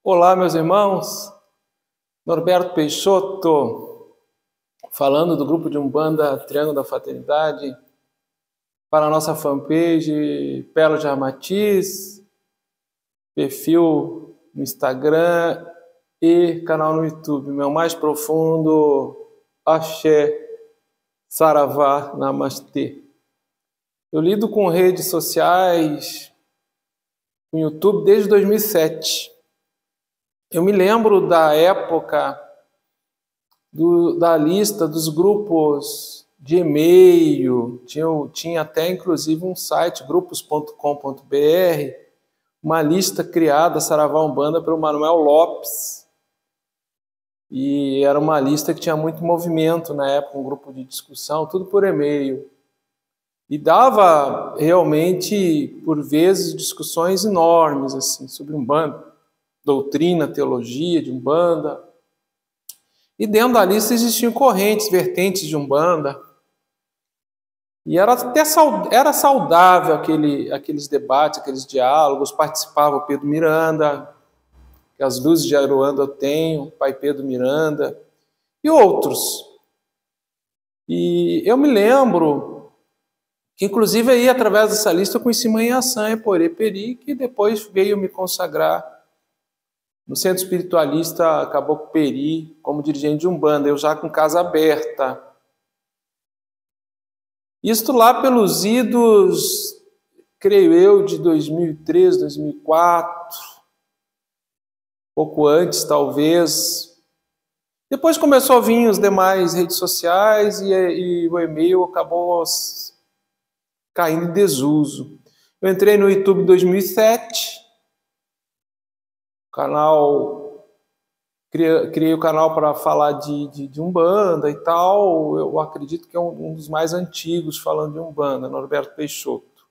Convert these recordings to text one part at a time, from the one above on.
Olá, meus irmãos. Norberto Peixoto, falando do grupo de Umbanda Triângulo da Fraternidade, para a nossa fanpage Pérola de Ramatiz, perfil no Instagram e canal no YouTube. Meu mais profundo axé, saravá, namastê. Eu lido com redes sociais, com YouTube desde 2007. Eu me lembro da época da lista dos grupos de e-mail, tinha até inclusive um site, grupos.com.br, uma lista criada, Saravá Umbanda, pelo Manuel Lopes. E era uma lista que tinha muito movimento na época, um grupo de discussão, tudo por e-mail. E dava realmente, por vezes, discussões enormes assim, sobre Umbanda, doutrina, teologia de Umbanda. E dentro da lista existiam correntes, vertentes de Umbanda. E era até saudável aqueles debates, aqueles diálogos. Participava o Pedro Miranda, que as luzes de Aruanda eu tenho, Pai Pedro Miranda, e outros. E eu me lembro que, inclusive, aí, através dessa lista, eu conheci Mãe Assanha Porê-Peri, que depois veio me consagrar no Centro Espiritualista Caboclo Peri, como dirigente de Umbanda, eu já com casa aberta. Isto lá pelos idos, creio eu, de 2003, 2004, pouco antes, talvez. Depois começou a vir as demais redes sociais e o e-mail acabou caindo em desuso. Eu entrei no YouTube em 2007, criei o canal para falar de Umbanda e tal. Eu acredito que é um dos mais antigos falando de Umbanda, Norberto Peixoto.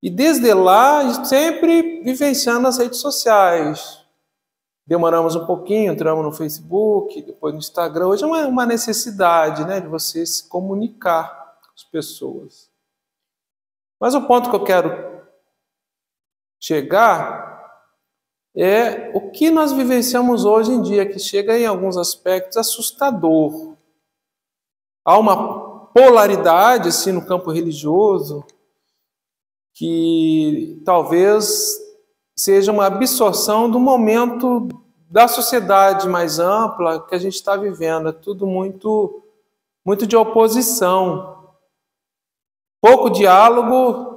E desde lá, sempre vivenciando as redes sociais. Demoramos um pouquinho, entramos no Facebook, depois no Instagram. Hoje é uma necessidade, né, de você se comunicar com as pessoas. Mas o ponto que eu quero chegar é o que nós vivenciamos hoje em dia, que chega em alguns aspectos assustador. Há uma polaridade assim, no campo religioso que talvez seja uma absorção do momento da sociedade mais ampla que a gente está vivendo. É tudo muito de oposição. Pouco diálogo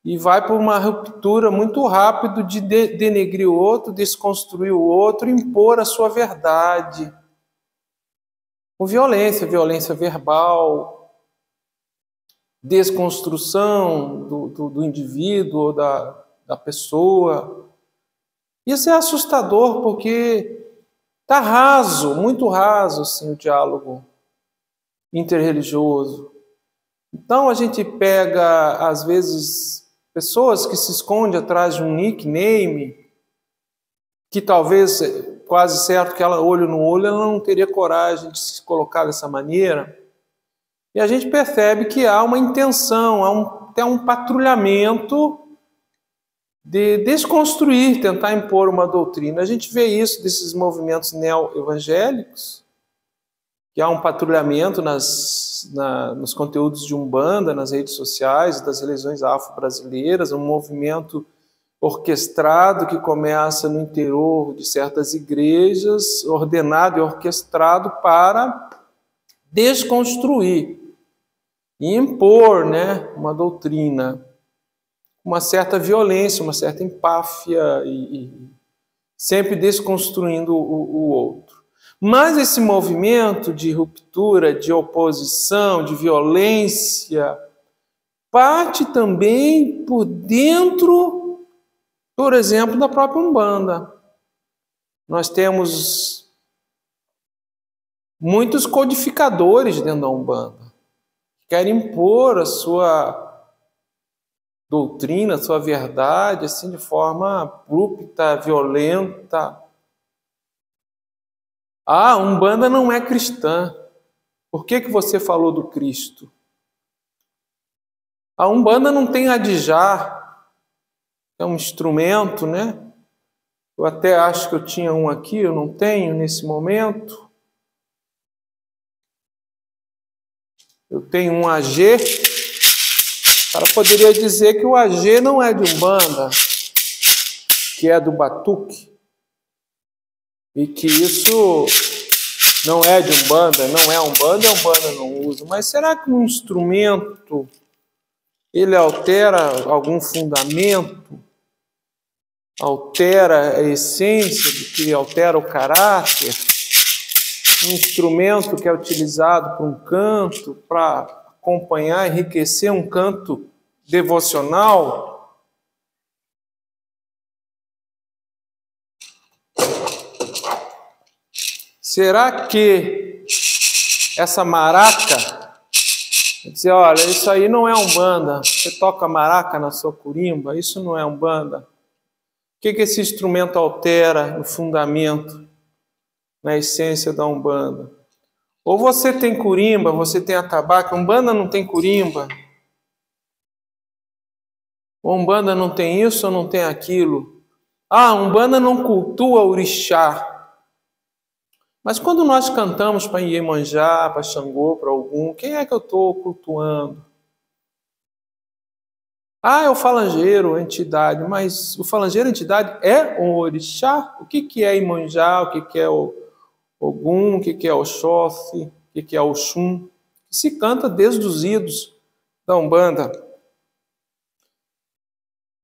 e vai por uma ruptura muito rápida de denegrir o outro, desconstruir o outro, impor a sua verdade. Com violência verbal, desconstrução do indivíduo ou da pessoa. Isso é assustador porque está raso, muito raso assim, o diálogo interreligioso. Então a gente pega, às vezes, pessoas que se escondem atrás de um nickname, que talvez, quase certo que ela, olho no olho, ela não teria coragem de se colocar dessa maneira. E a gente percebe que há uma intenção, há até um patrulhamento de desconstruir, tentar impor uma doutrina. A gente vê isso desses movimentos neo-evangélicos, que há um patrulhamento nos conteúdos de Umbanda, nas redes sociais, das religiões afro-brasileiras, um movimento orquestrado que começa no interior de certas igrejas, ordenado e orquestrado para desconstruir e impor, né, uma doutrina, uma certa violência, uma certa empáfia e sempre desconstruindo o outro. Mas esse movimento de ruptura, de oposição, de violência, parte também por dentro, por exemplo, da própria Umbanda. Nós temos muitos codificadores dentro da Umbanda, que querem impor a sua doutrina, a sua verdade, assim, de forma abrupta, violenta. Ah, Umbanda não é cristã. Por que você falou do Cristo? A Umbanda não tem adjar, é um instrumento, né? Eu até acho que eu tinha um aqui, eu não tenho nesse momento. Eu tenho um AG. O cara poderia dizer que o AG não é de Umbanda, que é do Batuque, e que isso não é de Umbanda, não é Umbanda, Umbanda não usa. Mas será que um instrumento, ele altera algum fundamento? Altera a essência do que altera o caráter? Um instrumento que é utilizado para um canto, para acompanhar, enriquecer um canto devocional? Será que essa maraca, dizer, olha, isso aí não é Umbanda, você toca maraca na sua curimba, isso não é Umbanda? O que esse instrumento altera no fundamento, na essência da Umbanda? Ou você tem curimba, você tem atabaque, Umbanda não tem curimba. Ou Umbanda não tem isso ou não tem aquilo. Umbanda não cultua orixá. Mas quando nós cantamos para Iemanjá, para Xangô, para Ogum, quem é que eu estou cultuando? É o falangeiro, a entidade. Mas o falangeiro, a entidade, é um orixá? O que é Iemanjá? O que é o Ogum? O que é Oxóssi? O que é Oxum? Se canta desde os idos da Umbanda.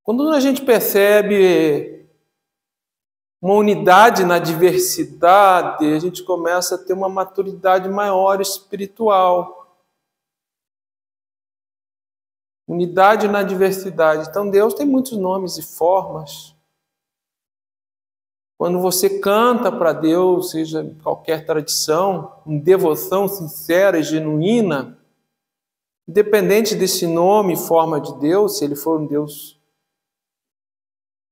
Quando a gente percebe uma unidade na diversidade, a gente começa a ter uma maturidade maior espiritual. Unidade na diversidade. Então Deus tem muitos nomes e formas. Quando você canta para Deus, seja qualquer tradição, em devoção sincera e genuína, independente desse nome e forma de Deus, se ele for um Deus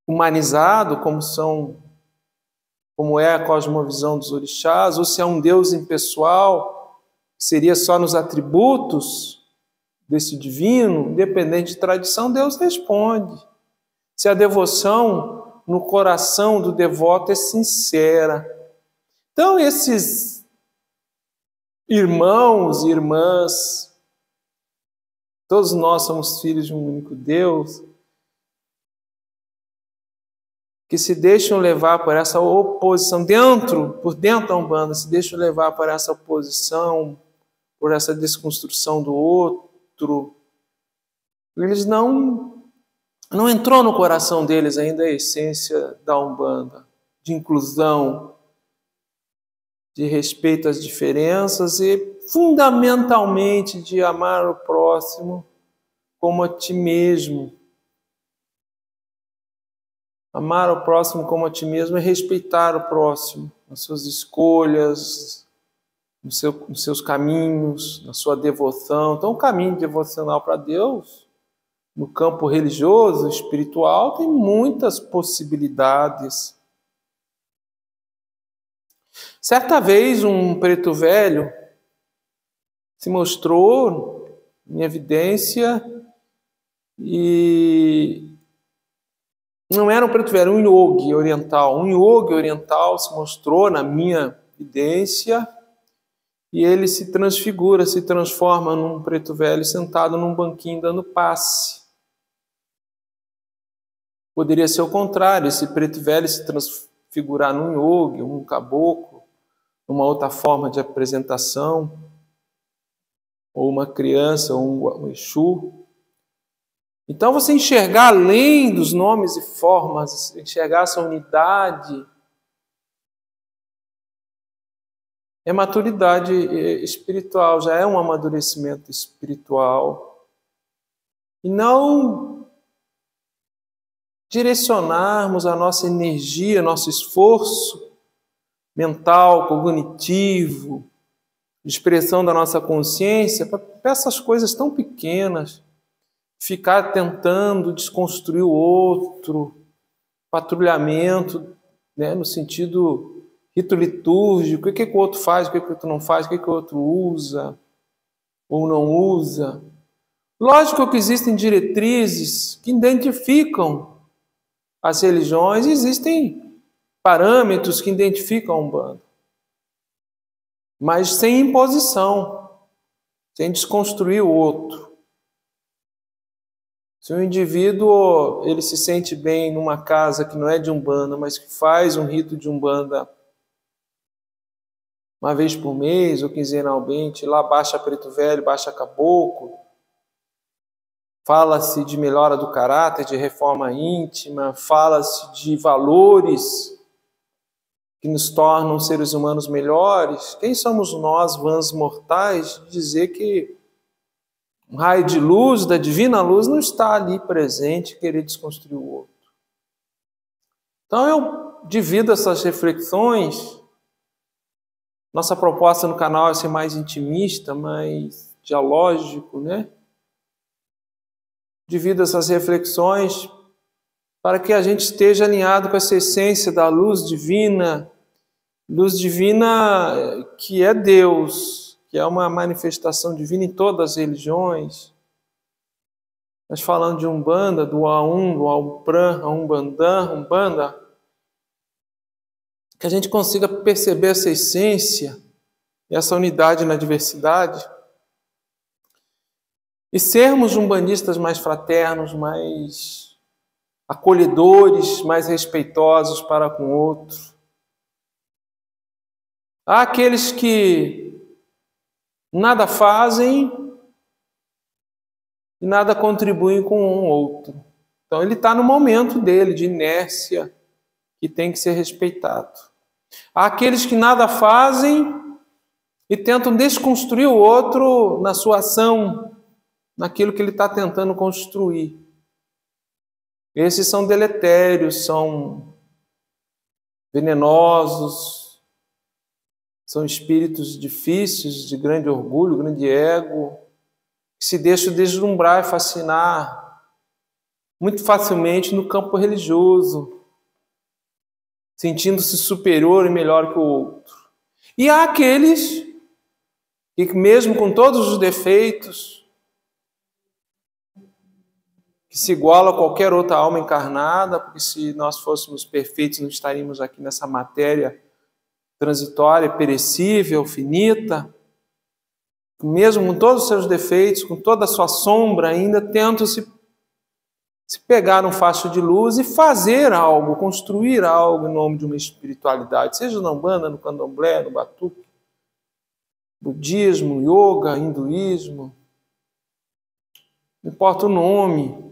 humanizado, como é a cosmovisão dos orixás, ou se é um Deus impessoal, que seria só nos atributos desse divino, independente de tradição, Deus responde. Se a devoção no coração do devoto é sincera. Então, esses irmãos e irmãs, todos nós somos filhos de um único Deus, que se deixam levar por essa oposição, por dentro da Umbanda, se deixam levar por essa oposição, por essa desconstrução do outro. Eles não entrou no coração deles ainda a essência da Umbanda, de inclusão, de respeito às diferenças e, fundamentalmente, de amar o próximo como a ti mesmo. Amar o próximo como a ti mesmo é respeitar o próximo, nas suas escolhas, nos seus caminhos, na sua devoção. Então, o caminho devocional para Deus, no campo religioso, espiritual, tem muitas possibilidades. Certa vez, um preto velho se mostrou em evidência e não era um preto velho, um yogi oriental. Um yogi oriental se mostrou na minha evidência e ele se transfigura, se transforma num preto velho sentado num banquinho dando passe. Poderia ser o contrário, esse preto velho se transfigurar num yogi, um caboclo, uma outra forma de apresentação, ou uma criança, ou um Exu. Então, você enxergar além dos nomes e formas, enxergar essa unidade, é maturidade espiritual, já é um amadurecimento espiritual. E não direcionarmos a nossa energia, nosso esforço mental, cognitivo, de expressão da nossa consciência para essas coisas tão pequenas. Ficar tentando desconstruir o outro, patrulhamento, né, no sentido rito litúrgico, o que o outro faz, o que o outro não faz, o que o outro usa ou não usa. Lógico que existem diretrizes que identificam as religiões, existem parâmetros que identificam a Umbanda, mas sem imposição, sem desconstruir o outro. Se o indivíduo ele se sente bem numa casa que não é de Umbanda, mas que faz um rito de Umbanda uma vez por mês ou quinzenalmente, lá baixa preto velho, baixa caboclo, fala-se de melhora do caráter, de reforma íntima, fala-se de valores que nos tornam seres humanos melhores. Quem somos nós, vãs mortais, de dizer que um raio de luz, da divina luz, não está ali presente e querer desconstruir o outro? Então eu divido essas reflexões. Nossa proposta no canal é ser mais intimista, mais dialógico, né? Divido essas reflexões para que a gente esteja alinhado com essa essência da luz divina que é Deus, que é uma manifestação divina em todas as religiões. Mas falando de Umbanda, do Aum, do Alpran, Umbanda, que a gente consiga perceber essa essência e essa unidade na diversidade e sermos umbandistas mais fraternos, mais acolhedores, mais respeitosos para com o outro. Há aqueles que nada fazem e nada contribuem com um outro. Então ele está no momento dele, de inércia, que tem que ser respeitado. Há aqueles que nada fazem e tentam desconstruir o outro na sua ação, naquilo que ele está tentando construir. Esses são deletérios, são venenosos, são espíritos difíceis, de grande orgulho, grande ego, que se deixam deslumbrar e fascinar muito facilmente no campo religioso, sentindo-se superior e melhor que o outro. E há aqueles que, mesmo com todos os defeitos, que se iguala a qualquer outra alma encarnada, porque se nós fôssemos perfeitos, não estaríamos aqui nessa matéria transitória, perecível, finita. Mesmo com todos os seus defeitos, com toda a sua sombra, ainda tentam se pegar um facho de luz e fazer algo, construir algo em nome de uma espiritualidade, seja na Umbanda, no Candomblé, no Batuque, budismo, yoga, hinduísmo, não importa o nome.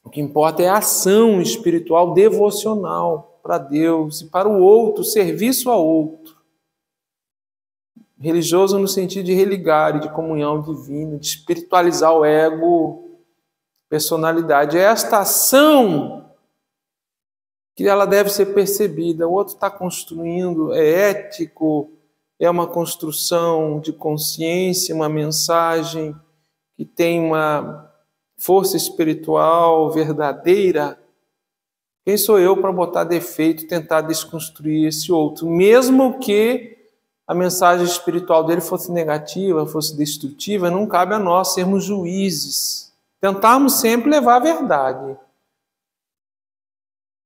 O que importa é a ação espiritual devocional para Deus e para o outro, serviço ao outro. Religioso no sentido de religar e de comunhão divina, de espiritualizar o ego, personalidade. É esta ação que ela deve ser percebida. O outro está construindo, é ético, é uma construção de consciência, uma mensagem que tem uma força espiritual verdadeira. Quem sou eu para botar defeito, tentar desconstruir esse outro, mesmo que a mensagem espiritual dele fosse negativa, fosse destrutiva? Não cabe a nós sermos juízes. Tentarmos sempre levar a verdade.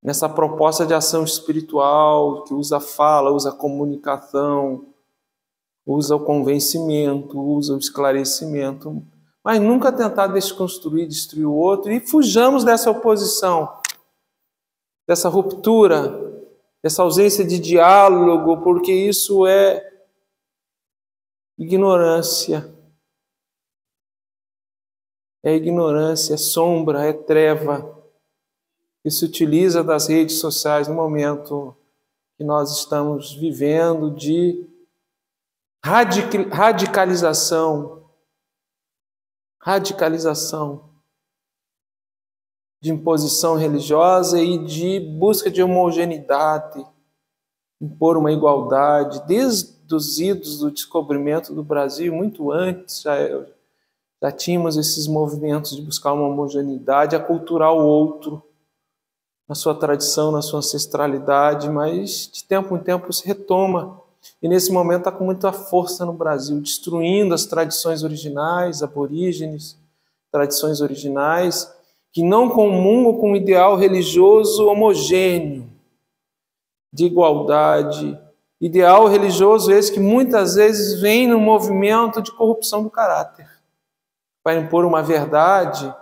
Nessa proposta de ação espiritual, que usa a fala, usa a comunicação, usa o convencimento, usa o esclarecimento, mas nunca tentar desconstruir, destruir o outro, e fujamos dessa oposição, dessa ruptura, dessa ausência de diálogo, porque isso é ignorância. É ignorância, é sombra, é treva, que se utiliza das redes sociais no momento que nós estamos vivendo de radicalização, de imposição religiosa e de busca de homogeneidade, impor uma igualdade, desde os idos do descobrimento do Brasil, muito antes, já tínhamos esses movimentos de buscar uma homogeneidade, aculturar o outro, na sua tradição, na sua ancestralidade, mas de tempo em tempo se retoma. E nesse momento está com muita força no Brasil, destruindo as tradições originais, aborígenes, tradições originais, que não comungam com um ideal religioso homogêneo, de igualdade, ideal religioso esse que muitas vezes vem no movimento de corrupção do caráter, para impor uma verdade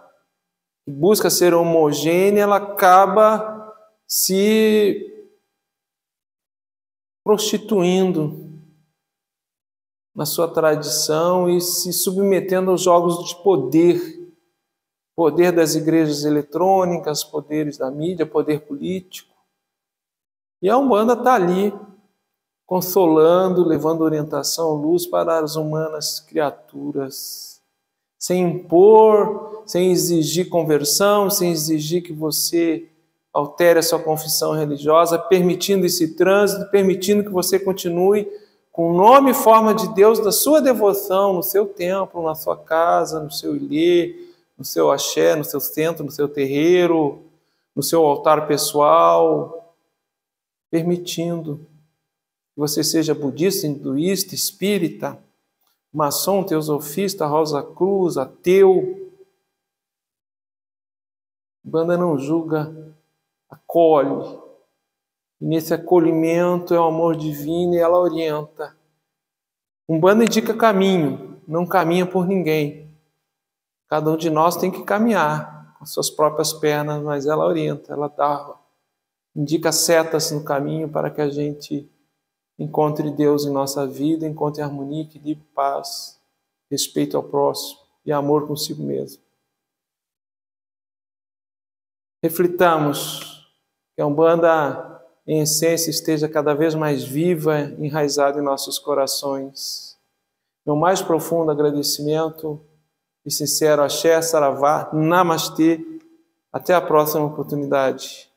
que busca ser homogênea, ela acaba se prostituindo na sua tradição e se submetendo aos jogos de poder das igrejas eletrônicas, poderes da mídia, poder político. E a Umbanda está ali, consolando, levando orientação, luz para as humanas criaturas, sem impor, sem exigir conversão, sem exigir que você altere a sua confissão religiosa, permitindo esse trânsito, permitindo que você continue com o nome e forma de Deus da sua devoção, no seu templo, na sua casa, no seu ilê, no seu axé, no seu centro, no seu terreiro, no seu altar pessoal, permitindo que você seja budista, hinduísta, espírita, maçom, teosofista, Rosa Cruz, ateu. A Umbanda não julga, acolhe. E nesse acolhimento é o amor divino e ela orienta. Umbanda indica caminho, não caminha por ninguém. Cada um de nós tem que caminhar com suas próprias pernas, mas ela orienta, ela indica setas no caminho para que a gente encontre Deus em nossa vida, encontre harmonia, equilíbrio, paz, respeito ao próximo e amor consigo mesmo. Reflitamos que a Umbanda, em essência, esteja cada vez mais viva, enraizada em nossos corações. Meu mais profundo agradecimento e sincero axé, saravá, namastê. Até a próxima oportunidade.